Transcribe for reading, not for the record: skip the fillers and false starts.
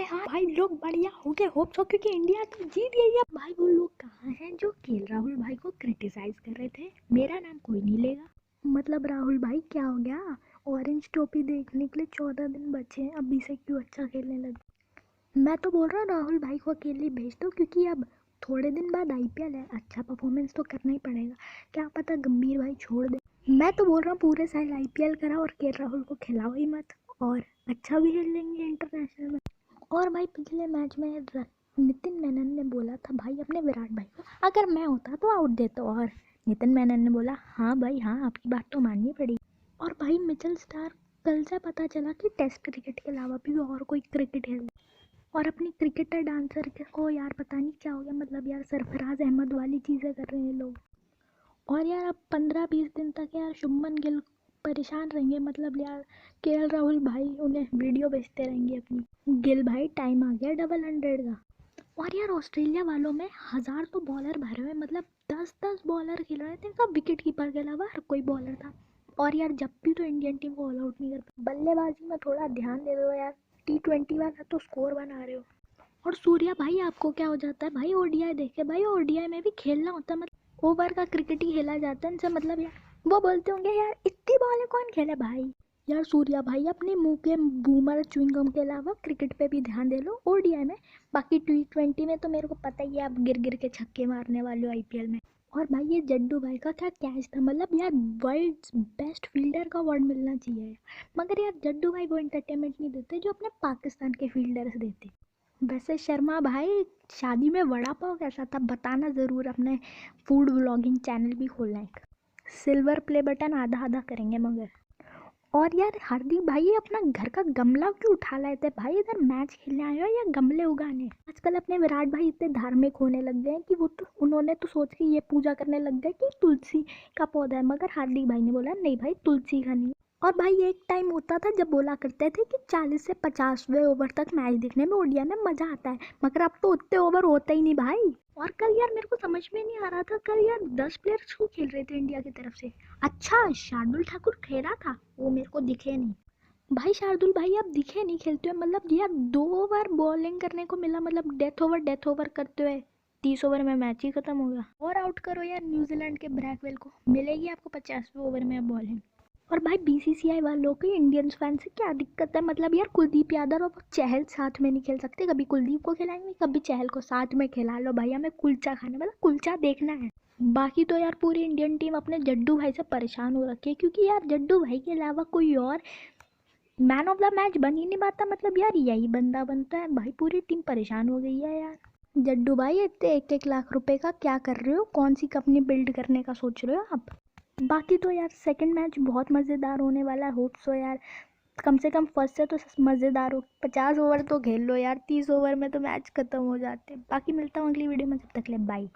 हाँ भाई लोग बढ़िया हो गए होप सो, क्योंकि इंडिया तो जीत गई है। भाई वो लोग कहाँ हैं जो राहुल भाई को क्रिटिसाइज कर रहे थे? मेरा नाम कोई नहीं लेगा। मतलब राहुल भाई क्या हो गया? ऑरेंज टोपी देखने के लिए 14 दिन बचे हैं, अभी से क्यों अच्छा खेलने लगे? मैं तो बोल रहा हूँ राहुल भाई को अकेले भेज दो, क्योंकि अब थोड़े दिन बाद आईपीएल है, अच्छा परफॉर्मेंस तो करना ही पड़ेगा। क्या पता गंभीर भाई छोड़ दे। मैं तो बोल रहा हूँ पूरे साल आईपीएल करा और राहुल को खिलाओ ही मत, और अच्छा भी खेल लेंगे इंटरनेशनल में। और भाई पिछले मैच में नितिन मेनन ने बोला था भाई अपने विराट भाई को, अगर मैं होता तो आउट देता, और नितिन मेनन ने बोला हाँ भाई हाँ आपकी बात तो माननी पड़ेगी। और भाई मिचेल स्टार्क कल से पता चला कि टेस्ट क्रिकेट के अलावा भी और कोई क्रिकेट खेल, और अपनी क्रिकेटर डांसर को यार पता नहीं क्या हो गया, मतलब यार सरफराज अहमद वाली चीज़ें कर रहे हैं लोग। और यार अब 15-20 दिन तक यार शुभमन गिल परेशान रहेंगे, मतलब यार राहुल भाई उन्हें वीडियो भेजते रहेंगे अपनी, गिल भाई टाइम आ गया डबल 100 का। और यार ऑस्ट्रेलिया वालों में 1000 तो बॉलर भरे हुए, मतलब 10-10 बॉलर खेल रहे थे, सब विकेट कीपर के अलावा हर कोई बॉलर था। और यार जब भी तो इंडियन टीम को ऑल आउट नहीं कर पाई, बल्लेबाजी में थोड़ा ध्यान दे दो यार, T20 वाला तो स्कोर बना रहे हो। और सूर्या भाई आपको क्या हो जाता है भाई? ओडीआई देखे भाई, ओडीआई में भी खेलना होता है, मतलब ओवर का क्रिकेट ही खेला जाता है इनसे, मतलब यार वो बोलते होंगे यार इतनी बॉलें कौन खेले भाई। यार सूर्या भाई अपने मुंह के बूमर च्युइंगम के अलावा क्रिकेट पे भी ध्यान दे लो ओडीआई में। बाकी T20 में तो मेरे को पता ही है आप गिर गिर के छक्के मारने वाले हो आईपीएल में। और भाई ये जड्डू भाई का क्या कैच था, मतलब यार वर्ल्ड बेस्ट फील्डर का अवार्ड मिलना चाहिए, मगर यार जड्डू भाई वो एंटरटेनमेंट नहीं देते जो अपने पाकिस्तान के फील्डर्स देते। वैसे शर्मा भाई शादी में वड़ा पाव कैसा था बताना ज़रूर, अपने फूड व्लॉगिंग चैनल भी खोलना एक, सिल्वर प्ले बटन आधा आधा करेंगे मगर। और यार हार्दिक भाई ये अपना घर का गमला क्यों उठा लाए थे भाई? इधर मैच खेलने आए हो या गमले उगाने? आजकल अपने विराट भाई इतने धार्मिक होने लग गए हैं कि वो तो उन्होंने तो सोच के ये पूजा करने लग गए कि तुलसी का पौधा है, मगर हार्दिक भाई ने बोला नहीं भाई तुलसी का नहीं। और भाई एक टाइम होता था जब बोला करते थे कि 40 से 50वें ओवर तक मैच देखने में ओडिया में मजा आता है, मगर अब तो उतने ओवर होता ही नहीं भाई। और कल यार मेरे को समझ में नहीं आ रहा था, कल यार 10 प्लेयर्स क्यों खेल रहे थे इंडिया की तरफ से? अच्छा शार्दुल ठाकुर खेला था, वो मेरे को दिखे नहीं। भाई शार्दुल भाई आप दिखे नहीं खेलते हुए, मतलब यार 2 बार बॉलिंग करने को मिला, मतलब डेथ ओवर करते हुए 30 ओवर में मैच ही खत्म हो गया। और आउट करो यार न्यूजीलैंड के ब्रैकवेल को, मिलेगी आपको 50वें ओवर में बॉलिंग। और भाई बीसीसीआई वालों की इंडियंस फैन से क्या दिक्कत है? मतलब यार कुलदीप यादव और चहल साथ में नहीं खेल सकते, कभी कुलदीप को खिलाएंगे कभी चहल को, साथ में खिला लो भाई, हमें कुलचा खाना, मतलब कुलचा देखना है। बाकी तो यार पूरी इंडियन टीम अपने जड्डू भाई से परेशान हो रखी है, क्योंकि यार जड्डू भाई के अलावा कोई और मैन ऑफ द मैच बन ही नहीं पाता, मतलब यार यही बंदा बनता है भाई, पूरी टीम परेशान हो गई है यार। जड्डू भाई इतने 1-1 लाख रुपए का क्या कर रहे हो? कौन सी कंपनी बिल्ड करने का सोच रहे हो आप? बाकी तो यार सेकंड मैच बहुत मज़ेदार होने वाला है, होप सो यार कम से कम फर्स्ट से तो मज़ेदार हो। 50 ओवर तो खेल लो यार, 30 ओवर में तो मैच खत्म हो जाते हैं। बाकी मिलता हूँ अगली वीडियो में, जब तक ले बाय।